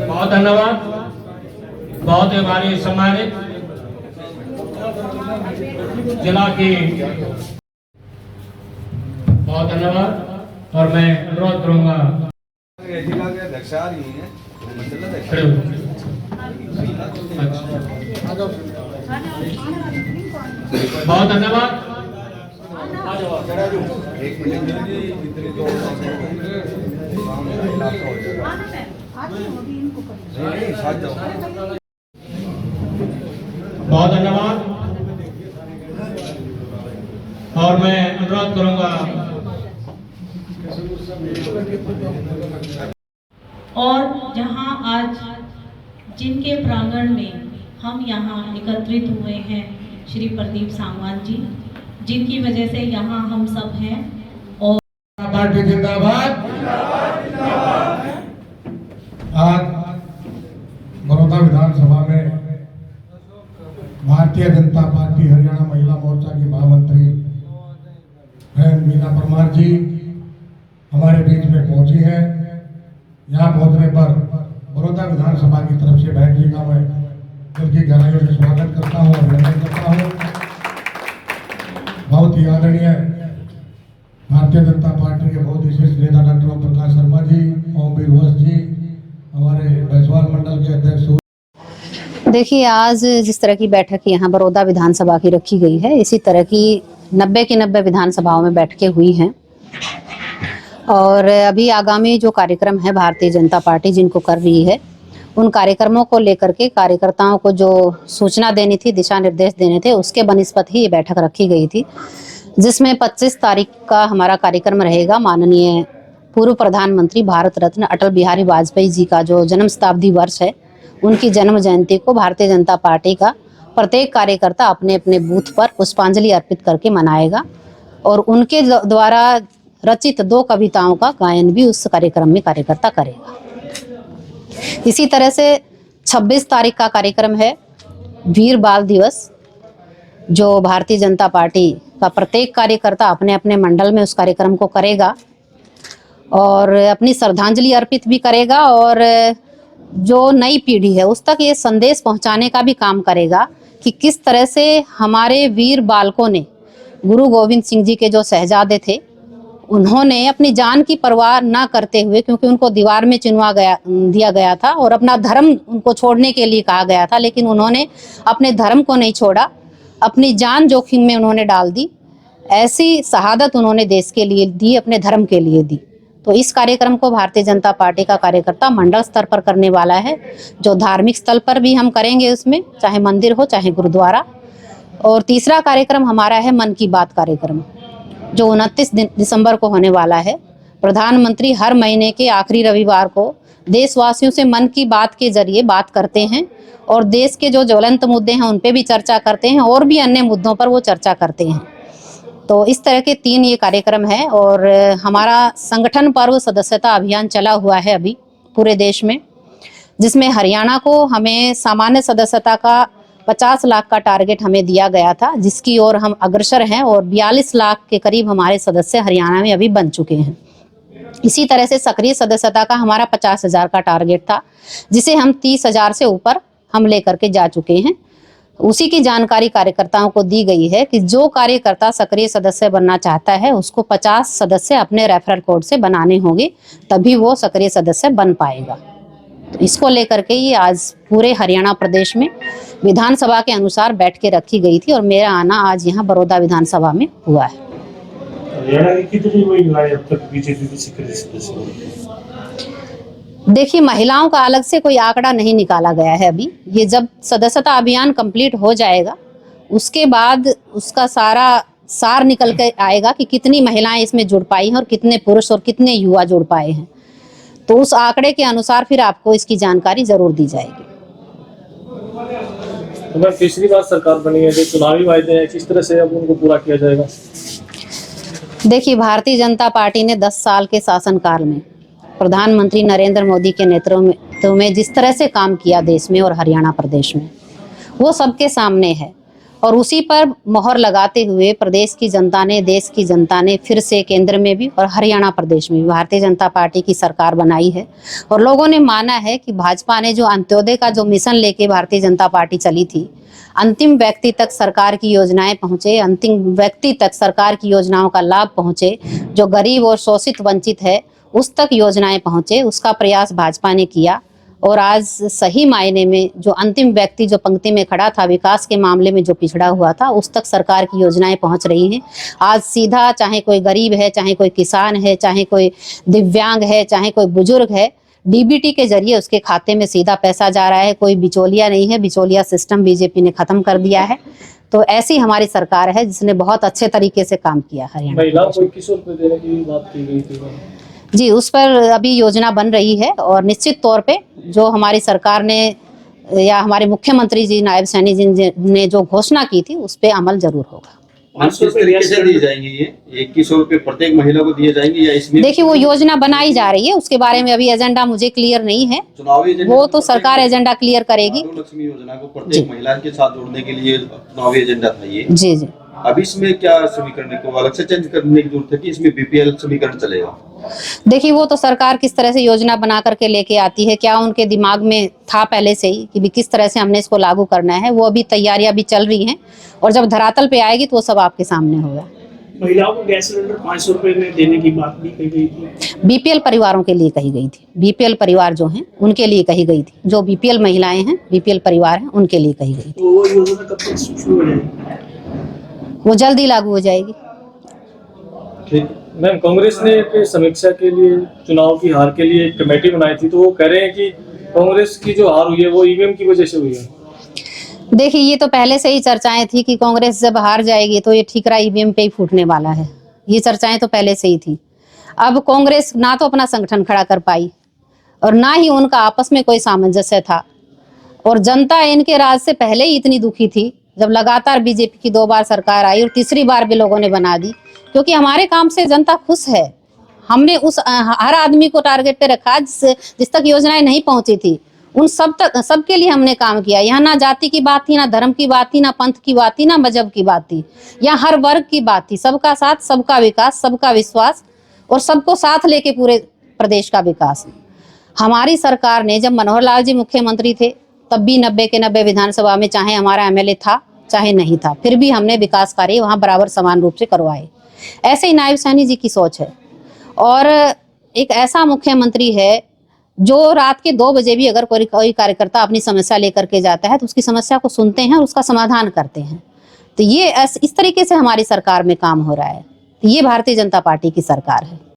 बहुत धन्यवाद। बहुत हमारे सम्मानित जिला के बहुत धन्यवाद। और मैं अनुरोध करूंगा जिला के अध्यक्ष आ रही हैं, बहुत धन्यवाद। एक मिनट जितनी तो हो जाएगा। नहीं साथ जाओ। बहुत धन्यवाद। और मैं अनुरोध करूंगा और जहां आज जिनके प्रांगण में हम यहाँ एकत्रित हुए हैं श्री प्रदीप सांगवान जी, जिनकी वजह से यहाँ हम सब हैं। और पार्टी जिंदाबाद। आज बड़ौदा विधानसभा में भारतीय जनता पार्टी हरियाणा महिला मोर्चा की महामंत्री बहन मीना परमार जी हमारे बीच में पहुंची है। यहाँ पहुंचने पर बड़ौदा विधानसभा की तरफ से बहन जी का मैं दिल की गहराइयों से स्वागत करता हूँ, अभिनंदन करता हूँ। बहुत ही आदरणीय भारतीय जनता पार्टी के बहुत ही श्रेष्ठ नेता डॉक्टर ओम प्रकाश शर्मा जी, ओम वीरवंश जी, हमारे बैसवाल मंडल के अध्यक्ष। देखिए, आज जिस तरह की बैठक यहाँ बड़ौदा विधानसभा की रखी गई है, इसी तरह की 90 की 90 विधानसभाओं में बैठकें हुई हैं। और अभी आगामी जो कार्यक्रम है भारतीय जनता पार्टी जिनको कर रही है, उन कार्यक्रमों को लेकर के कार्यकर्ताओं को जो सूचना देनी थी, दिशा निर्देश देने थे, उसके बनिस्पत ही ये बैठक रखी गई थी, जिसमें 25 तारीख का हमारा कार्यक्रम रहेगा। माननीय पूर्व प्रधानमंत्री भारत रत्न अटल बिहारी वाजपेयी जी का जो जन्म शताब्दी वर्ष है, उनकी जन्म जयंती को भारतीय जनता पार्टी का प्रत्येक कार्यकर्ता अपने अपने बूथ पर पुष्पांजलि अर्पित करके मनाएगा। और उनके द्वारा रचित 2 कविताओं का गायन भी उस कार्यक्रम में कार्यकर्ता करेगा। इसी तरह से 26 तारीख का कार्यक्रम है वीर बाल दिवस, जो भारतीय जनता पार्टी का प्रत्येक कार्यकर्ता अपने अपने मंडल में उस कार्यक्रम को करेगा और अपनी श्रद्धांजलि अर्पित भी करेगा। और जो नई पीढ़ी है उस तक ये संदेश पहुंचाने का भी काम करेगा कि किस तरह से हमारे वीर बालकों ने, गुरु गोविंद सिंह जी के जो शहजादे थे, उन्होंने अपनी जान की परवाह ना करते हुए, क्योंकि उनको दीवार में चिनवा दिया गया था और अपना धर्म उनको छोड़ने के लिए कहा गया था, लेकिन उन्होंने अपने धर्म को नहीं छोड़ा, अपनी जान जोखिम में उन्होंने डाल दी। ऐसी शहादत उन्होंने देश के लिए दी, अपने धर्म के लिए दी। तो इस कार्यक्रम को भारतीय जनता पार्टी का कार्यकर्ता मंडल स्तर पर करने वाला है, जो धार्मिक स्थल पर भी हम करेंगे, उसमें चाहे मंदिर हो चाहे गुरुद्वारा। और तीसरा कार्यक्रम हमारा है मन की बात कार्यक्रम, जो 29 दिसंबर को होने वाला है। प्रधानमंत्री हर महीने के आखिरी रविवार को देशवासियों से मन की बात के जरिए बात करते हैं और देश के जो ज्वलंत मुद्दे हैं उन पे भी चर्चा करते हैं और भी अन्य मुद्दों पर वो चर्चा करते हैं। तो इस तरह के 3 ये कार्यक्रम है। और हमारा संगठन पर्व सदस्यता अभियान चला हुआ है अभी पूरे देश में, जिसमें हरियाणा को हमें सामान्य सदस्यता का 50 लाख का टारगेट हमें दिया गया था, जिसकी ओर हम अग्रसर हैं और 42 लाख के करीब हमारे सदस्य हरियाणा में अभी बन चुके हैं। इसी तरह से सक्रिय सदस्यता का हमारा 50,000 का टारगेट था, जिसे हम 30,000 से ऊपर हम लेकर के जा चुके हैं। उसी की जानकारी कार्यकर्ताओं को दी गई है कि जो कार्यकर्ता सक्रिय सदस्य बनना चाहता है उसको 50 सदस्य अपने रेफरल कोड से बनाने होंगे, तभी वो सक्रिय सदस्य बन पाएगा। तो इसको लेकर के ही आज पूरे हरियाणा प्रदेश में विधानसभा के अनुसार बैठ के रखी गई थी और मेरा आना आज यहाँ बड़ौदा विधानसभा में हुआ है। हरियाणा की कितनी महिलाएं अब तक बीजेपी की सक्रिय सदस्य हैं? देखिए, महिलाओं का अलग से कोई आंकड़ा नहीं निकाला गया है अभी। ये जब सदस्यता अभियान कंप्लीट हो जाएगा उसके बाद उसका सारा सार निकल के आएगा कि कितनी महिलाएं इसमें जुड़ पाई हैं और कितने पुरुष और कितने युवा जुड़ पाए हैं। तो उस आंकड़े के अनुसार फिर आपको इसकी जानकारी जरूर दी जाएगी। अगर तीसरी बार सरकार बनी है, जो चुनावी वायदे हैं किस तरह से अब उनको पूरा किया जाएगा? देखिए, भारतीय जनता पार्टी ने 10 साल के शासनकाल में प्रधानमंत्री नरेंद्र मोदी के नेतृत्व में जिस तरह से काम किया देश में और हरियाणा प्रदेश में, वो सबके सामने है। और उसी पर मोहर लगाते हुए प्रदेश की जनता ने, देश की जनता ने फिर से केंद्र में भी और हरियाणा प्रदेश में भी भारतीय जनता पार्टी की सरकार बनाई है। और लोगों ने माना है कि भाजपा ने जो अंत्योदय का जो मिशन लेके भारतीय जनता पार्टी चली थी, अंतिम व्यक्ति तक सरकार की योजनाएं पहुंचे, अंतिम व्यक्ति तक सरकार की योजनाओं का लाभ पहुंचे, जो गरीब और शोषित वंचित है उस तक योजनाएं पहुंचे, उसका प्रयास भाजपा ने किया। और आज सही मायने में जो अंतिम व्यक्ति जो पंक्ति में खड़ा था, विकास के मामले में जो पिछड़ा हुआ था, उस तक सरकार की योजनाएं पहुंच रही हैं। आज सीधा चाहे कोई गरीब है, चाहे कोई किसान है, चाहे कोई दिव्यांग है, चाहे कोई बुजुर्ग है, डीबीटी के जरिए उसके खाते में सीधा पैसा जा रहा है। कोई बिचौलिया नहीं है, बिचौलिया सिस्टम बीजेपी ने खत्म कर दिया है। तो ऐसी हमारी सरकार है जिसने बहुत अच्छे तरीके से काम किया हरियाणा। महिलाओं को 21 रुपए देने की बात की गई थी। जी, उस पर अभी योजना बन रही है और निश्चित तौर पे जो हमारी सरकार ने या हमारे मुख्यमंत्री जी, नायब सैनी जी ने जो घोषणा की थी उस पे अमल जरूर होगा। किस तरीके से दिए जाएंगे ये 2100 रुपए प्रत्येक महिला को दिए जाएंगे या इसमें? देखिए, वो योजना बनाई जा रही है, उसके बारे में अभी एजेंडा मुझे क्लियर नहीं है, चुनावी एजेंडा वो तो सरकार एजेंडा क्लियर करेगी। लक्ष्मी योजना को प्रत्येक महिला के साथ जोड़ने के लिए चुनावी एजेंडा था ये। जी जी। अब इसमें क्या समीकरण को अलग से चेंज करने की जरूरत है कि इसमें बीपीएल समीकरण चलेगा? देखिए, वो तो सरकार किस तरह से योजना बना करके लेके आती है, क्या उनके दिमाग में था पहले से ही कि भी किस तरह से हमने इसको लागू करना है, वो अभी तैयारियां भी चल रही हैं और जब धरातल पे आएगी तो वो सब आपके सामने होगा। महिलाओं को गैस सिलेंडर 500 रुपए में देने की बात भी कही गई थी। बीपीएल परिवारों के लिए कही गई थी, बीपीएल परिवार जो हैं उनके लिए कही गई थी, जो बीपीएल महिलाएं हैं, बीपीएल परिवार हैं, उनके लिए कही गई थी। तो वो योजना कब तक शुरू हो जाएगी? वो जल्द ही लागू हो जाएगी। ठीक। मैम, कांग्रेस ने एक समीक्षा के लिए, चुनाव की हार के लिए एक कमेटी बनाई थी, तो वो कह रहे हैं कि कांग्रेस की जो हार हुई है वो ईवीएम की वजह से हुई है। देखिए, ये तो पहले से ही चर्चाएं थी कि कांग्रेस जब हार जाएगी तो ये ठीकरा ईवीएम पे ही फूटने वाला है। ये चर्चाएं तो पहले से ही थी। अब कांग्रेस ना तो अपना संगठन खड़ा कर पाई और ना ही उनका आपस में कोई सामंजस्य था, और जनता इनके राज से पहले ही इतनी दुखी थी जब लगातार बीजेपी की 2 बार सरकार आई और तीसरी बार भी लोगों ने बना दी, क्योंकि हमारे काम से जनता खुश है। हमने उस हर आदमी को टारगेट पे रखा जिस तक योजनाएं नहीं पहुंची थी, उन सबके लिए हमने काम किया। यहाँ ना जाति की बात थी, ना धर्म की बात थी, ना पंथ की बात थी, ना मजहब की बात थी, यहाँ हर वर्ग की बात थी। सबका साथ, सबका विकास, सबका विश्वास और सबको साथ लेके पूरे प्रदेश का विकास। हमारी सरकार ने, जब मनोहर लाल जी मुख्यमंत्री थे तब भी 90 के 90 विधानसभा में चाहे हमारा एमएलए था चाहे नहीं था, फिर भी हमने विकास कार्य वहाँ बराबर समान रूप से करवाए। ऐसे ही नायब सैनी जी की सोच है और एक ऐसा मुख्यमंत्री है जो रात के 2 बजे भी अगर कोई कार्यकर्ता अपनी समस्या लेकर के जाता है तो उसकी समस्या को सुनते हैं और उसका समाधान करते हैं। तो ये इस तरीके से हमारी सरकार में काम हो रहा है। ये भारतीय जनता पार्टी की सरकार है।